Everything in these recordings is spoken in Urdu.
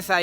SI,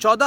14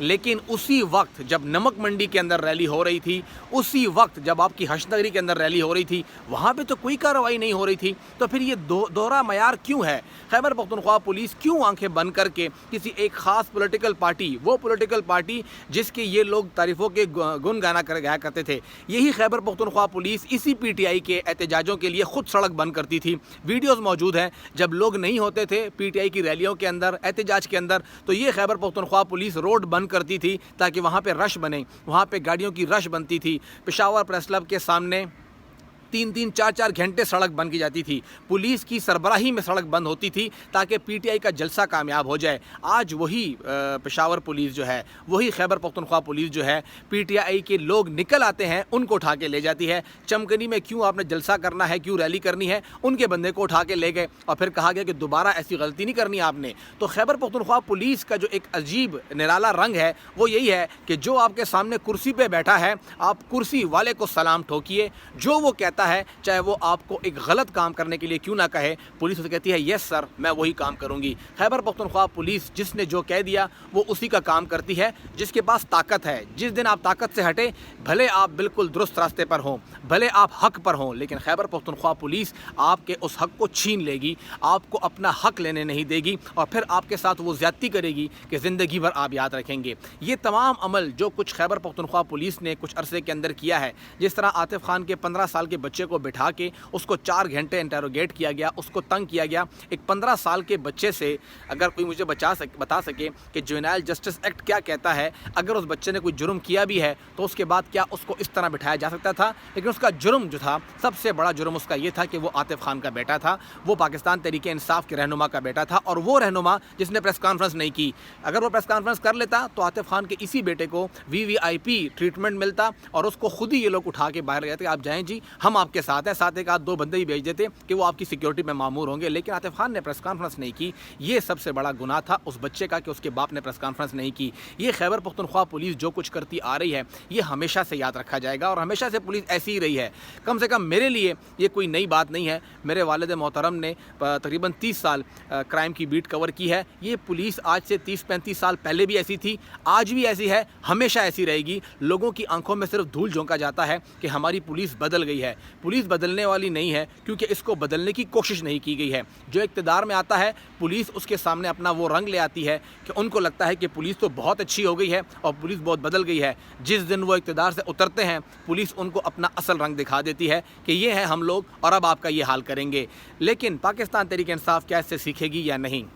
لیکن اسی وقت جب نمک منڈی کے اندر ریلی ہو رہی تھی، اسی وقت جب آپ کی حشد نگری کے اندر ریلی ہو رہی تھی، وہاں پہ تو کوئی کارروائی نہیں ہو رہی تھی. تو پھر یہ دوہرا معیار کیوں ہے؟ خیبر پختونخوا پولیس کیوں آنکھیں بند کر کے کسی ایک خاص پولیٹیکل پارٹی، وہ پولیٹیکل پارٹی جس کے یہ لوگ تعریفوں کے گن گانا کر گایا کرتے تھے، یہی خیبر پختونخوا پولیس اسی پی ٹی آئی کے احتجاجوں کے لیے خود سڑک بند کرتی تھی. ویڈیوز موجود ہیں جب لوگ نہیں ہوتے تھے پی ٹی آئی کی ریلیوں کے اندر، احتجاج کے اندر، تو یہ خیبر پختونخوا پولیس روڈ بند کرتی تھی تاکہ وہاں پہ رش بنے، وہاں پہ گاڑیوں کی رش بنتی تھی. پشاور پریس کلب کے سامنے 3-3 4-4 گھنٹے سڑک بند کی جاتی تھی، پولیس کی سربراہی میں سڑک بند ہوتی تھی تاکہ پی ٹی آئی کا جلسہ کامیاب ہو جائے. آج وہی پشاور پولیس جو ہے، وہی خیبر پختونخوا پولیس جو ہے، پی ٹی آئی کے لوگ نکل آتے ہیں ان کو اٹھا کے لے جاتی ہے. چمکنی میں کیوں آپ نے جلسہ کرنا ہے، کیوں ریلی کرنی ہے، ان کے بندے کو اٹھا کے لے گئے اور پھر کہا گیا کہ دوبارہ ایسی غلطی نہیں کرنی آپ نے. تو خیبر پختونخوا پولیس کا جو ایک عجیب نرالا رنگ ہے وہ یہی ہے کہ جو آپ کے سامنے کرسی پہ بیٹھا ہے، آپ کرسی والے کو سلام ٹھوکیے، جو وہ کہتا ہے چاہے وہ آپ کو ایک غلط کام کرنے کے لیے کیوں نہ کہے، پولیس اسے کہتی ہے یس سر میں وہی کام کروں گی. خیبر پختونخوا پولیس جس نے جو کہہ دیا وہ اسی کا کام کرتی ہے، جس کے پاس طاقت ہے. جس دن آپ طاقت سے ہٹے، بھلے آپ بالکل درست راستے پر ہوں، بھلے آپ حق پر ہوں، لیکن خیبر پختونخوا پولیس آپ کے اس حق کو چھین لے گی، آپ کو اپنا حق لینے نہیں دے گی اور پھر آپ کے ساتھ وہ زیادتی کرے گی کہ زندگی بھر آپ یاد رکھیں گے. یہ تمام عمل جو کچھ خیبر پختونخوا پولیس نے کچھ عرصے کے اندر کیا ہے، جس طرح عاطف خان کے 15 سال کے بچے کو بٹھا کے اس کو 4 گھنٹے انٹروگیٹ کیا گیا، اس کو تنگ کیا گیا. ایک 15 سال کے بچے سے اگر کوئی مجھے بتا سکے کہ جوینائل جسٹس ایکٹ کیا کہتا ہے، اگر اس بچے نے کوئی جرم کیا بھی ہے تو اس کے بعد کیا اس کو اس طرح بٹھایا جا سکتا تھا؟ لیکن اس کا جرم جو تھا، سب سے بڑا جرم اس کا یہ تھا کہ وہ عاطف خان کا بیٹا تھا، وہ پاکستان تحریک انصاف کے رہنما کا بیٹا تھا، اور وہ رہنما جس نے پریس کانفرنس نہیں کی. اگر وہ پریس کانفرنس کر لیتا تو عاطف خان کے اسی بیٹے کو VVIP ٹریٹمنٹ ملتا اور اس کو خود ہی یہ لوگ اٹھا کے باہر گئے تھے، آپ جائیں جی ہم آپ کے ساتھ ہیں، ساتھ ایک 2 بندے ہی بھیج دیتے کہ وہ آپ کی سیکیورٹی میں مامور ہوں گے. لیکن عاطف خان نے پریس کانفرنس نہیں کی. یہ سب سے بڑا گناہ تھا اس بچے کا کہ اس کے باپ نے پریس کانفرنس نہیں کی. یہ خیبر پختونخوا پولیس جو کچھ کرتی آ رہی ہے یہ ہمیشہ سے یاد رکھا جائے گا اور ہمیشہ سے پولیس ایسی ہی رہی ہے. کم سے کم میرے لیے یہ کوئی نئی بات نہیں ہے. میرے والد محترم نے تقریباً 30 سال کرائم کی بیٹ کور کی ہے. یہ پولیس آج سے 30-35 سال پہلے بھی ایسی تھی، آج بھی ایسی ہے، ہمیشہ ایسی رہے گی. لوگوں کی آنکھوں میں صرف دھول جھونکا جاتا ہے کہ ہماری پولیس بدل گئی ہے. پولیس بدلنے والی نہیں ہے کیونکہ اس کو بدلنے کی کوشش نہیں کی گئی ہے. جو اقتدار میں آتا ہے پولیس اس کے سامنے اپنا وہ رنگ لے آتی ہے کہ ان کو لگتا ہے کہ پولیس تو بہت اچھی ہو گئی ہے اور پولیس بہت بدل گئی ہے. جس دن وہ اقتدار سے اترتے ہیں پولیس ان کو اپنا اصل رنگ دکھا دیتی ہے کہ یہ ہے ہم لوگ اور اب آپ کا یہ حال کریں گے. لیکن پاکستان تحریک انصاف کیا اس سے سیکھے گی یا نہیں؟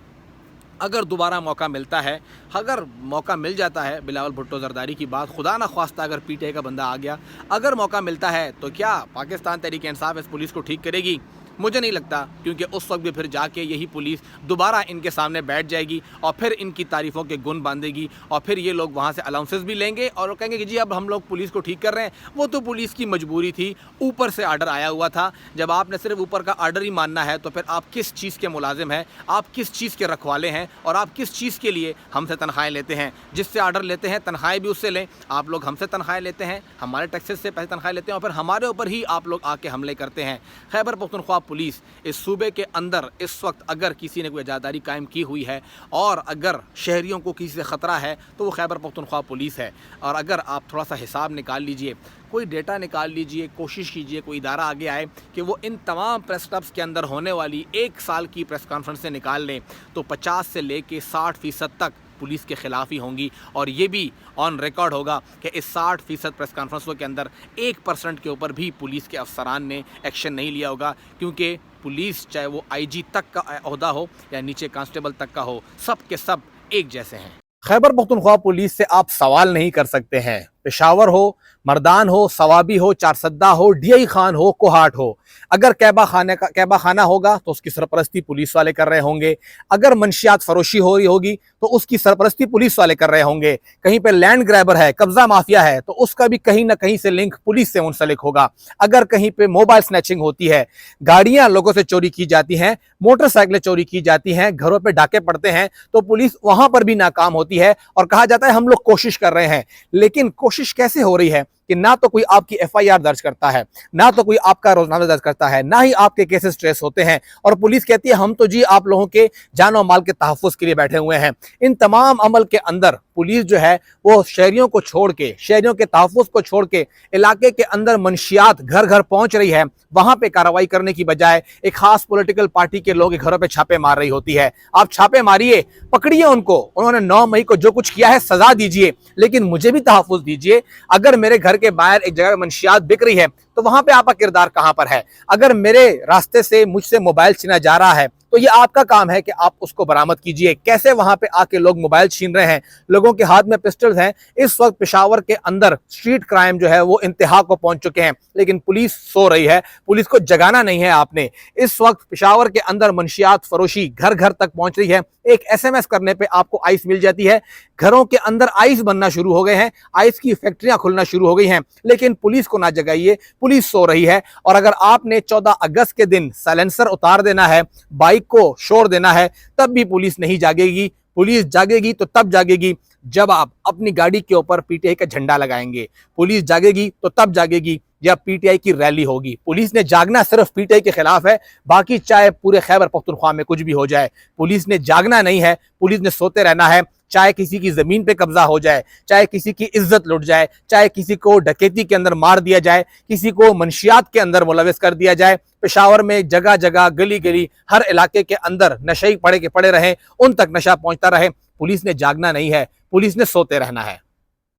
اگر دوبارہ موقع ملتا ہے، اگر موقع مل جاتا ہے، بلاول بھٹو زرداری کی بات خدا نہ خواستہ اگر پی ٹی آئی کا بندہ آ گیا، اگر موقع ملتا ہے تو کیا پاکستان تحریک انصاف اس پولیس کو ٹھیک کرے گی؟ مجھے نہیں لگتا، کیونکہ اس وقت بھی پھر جا کے یہی پولیس دوبارہ ان کے سامنے بیٹھ جائے گی اور پھر ان کی تعریفوں کے گن باندھے گی اور پھر یہ لوگ وہاں سے الاؤنسز بھی لیں گے اور کہیں گے کہ جی اب ہم لوگ پولیس کو ٹھیک کر رہے ہیں. وہ تو پولیس کی مجبوری تھی، اوپر سے آرڈر آیا ہوا تھا. جب آپ نے صرف اوپر کا آرڈر ہی ماننا ہے تو پھر آپ کس چیز کے ملازم ہیں، آپ کس چیز کے رکھوالے ہیں اور آپ کس چیز کے لیے ہم سے تنخواہیں لیتے ہیں؟ جس سے آرڈر لیتے ہیں تنخواہیں بھی اس سے لیں. آپ لوگ ہم سے تنخواہیں لیتے ہیں، ہمارے ٹیکسز سے پیسے تنخواہیں لیتے ہیں اور پھر ہمارے اوپر ہی آپ لوگ آ کے حملے کرتے ہیں. خیبر پختونخوا پولیس اس صوبے کے اندر اس وقت اگر کسی نے کوئی اجاداری قائم کی ہوئی ہے اور اگر شہریوں کو کسی سے خطرہ ہے تو وہ خیبر پختونخوا پولیس ہے. اور اگر آپ تھوڑا سا حساب نکال لیجئے، کوئی ڈیٹا نکال لیجئے، کوشش کیجئے کوئی ادارہ آگے آئے کہ وہ ان تمام پریس کلبس کے اندر ہونے والی 1 سال کی پریس کانفرنس سے نکال لیں تو 50 سے لے کے 60% تک پولیس کے خلاف ہی ہوں گی. اور یہ بھی آن ریکارڈ ہوگا کہ اس 60% پریس کانفرنسوں کے اندر 1% کے اوپر بھی پولیس کے افسران نے ایکشن نہیں لیا ہوگا، کیونکہ پولیس چاہے وہ IG تک کا عہدہ ہو یا نیچے کانسٹیبل تک کا ہو، سب کے سب ایک جیسے ہیں. خیبر پختونخوا پولیس سے آپ سوال نہیں کر سکتے ہیں. پشاور ہو، مردان ہو، ثوابی ہو، چارسدہ ہو، ڈی آئی خان ہو، کوہاٹ ہو، اگر کعبہ خانہ ہوگا تو اس کی سرپرستی پولیس والے کر رہے ہوں گے. اگر منشیات فروشی ہو رہی ہوگی تو اس کی سرپرستی پولیس والے کر رہے ہوں گے. کہیں پہ لینڈ گریبر ہے، قبضہ مافیا ہے تو اس کا بھی کہیں نہ کہیں سے لنک پولیس سے منسلک ہوگا. اگر کہیں پہ موبائل سنیچنگ ہوتی ہے، گاڑیاں لوگوں سے چوری کی جاتی ہیں، موٹر سائیکلیں چوری کی جاتی ہیں، گھروں پہ ڈاکے پڑتے ہیں تو پولیس وہاں پر بھی ناکام ہوتی ہے اور کہا جاتا ہے ہم لوگ کوشش کر رہے ہیں. لیکن کوشش کیسے ہو رہی ہے کہ نہ تو کوئی آپ کی FIR درج کرتا ہے، نہ تو کوئی آپ کا روزنامہ درج کرتا ہے، نہ ہی آپ کے کیسز ٹریس ہوتے ہیں، اور پولیس کہتی ہے ہم تو جی آپ لوگوں کے جان و مال کے تحفظ کے لیے بیٹھے ہوئے ہیں۔ ان تمام عمل کے اندر پولیس جو ہے وہ شہریوں کو چھوڑ کے، شہریوں کے تحفظ کو چھوڑ کے علاقے کے اندر منشیات گھر گھر پہنچ رہی ہے، وہاں پہ کارروائی کرنے کی بجائے ایک خاص پولیٹیکل پارٹی کے لوگ گھروں پہ چھاپے مار رہی ہوتی ہے۔ آپ چھاپے ماریے، پکڑیے ان کو، انہوں نے 9 مئی کو جو کچھ کیا ہے سزا دیجئے، لیکن مجھے بھی تحفظ دیجئے۔ اگر میرے گھر کے باہر ایک جگہ منشیات بک رہی ہے تو وہاں پہ آپ کا کردار کہاں پر ہے؟ اگر میرے راستے سے مجھ سے موبائل چھینا جا رہا ہے تو یہ آپ کا کام ہے کہ آپ اس کو برآمد کیجئے۔ کیسے وہاں پہ آ کے لوگ موبائل چھین رہے ہیں، لوگوں کے ہاتھ میں پسٹلز ہیں۔ اس وقت پشاور کے اندر اسٹریٹ کرائم جو ہے وہ انتہا کو پہنچ چکے ہیں، لیکن پولیس سو رہی ہے، پولیس کو جگانا نہیں ہے آپ نے۔ اس وقت پشاور کے اندر منشیات فروشی گھر گھر تک پہنچ رہی ہے۔ ایک SMS کرنے پہ آپ کو آئس مل جاتی ہے، گھروں کے اندر آئس بننا شروع ہو گئے ہیں، آئس کی فیکٹریاں کھلنا شروع ہو گئی ہیں، لیکن پولیس کو نہ جگائیے، پولیس سو رہی ہے۔ اور اگر آپ نے 14 اگست کے دن سائلنسر اتار دینا ہے، بائک کو شور دینا ہے، تب بھی پولیس نہیں جاگے گی۔ پولیس جاگے گی تو تب جاگے گی جب آپ اپنی گاڑی کے اوپر PTI کا جھنڈا لگائیں گے۔ پولیس جاگے گی تو تب جاگے گی جب PTI کی ریلی ہوگی۔ پولیس نے جاگنا صرف PTI کے خلاف ہے، باقی چاہے پورے خیبر پختونخوا میں کچھ بھی ہو جائے، پولیس نے جاگنا نہیں ہے، پولیس نے سوتے رہنا ہے۔ چاہے کسی کی زمین پہ قبضہ ہو جائے، چاہے کسی کی عزت لٹ جائے، چاہے کسی کو ڈکیتی کے اندر مار دیا جائے، کسی کو منشیات کے اندر ملوث کر دیا جائے، پشاور میں جگہ جگہ، گلی گلی، ہر علاقے کے اندر نشے پڑے رہیں، ان تک نشہ پہنچتا رہے، پولیس نے جاگنا نہیں ہے، پولیس نے سوتے رہنا ہے۔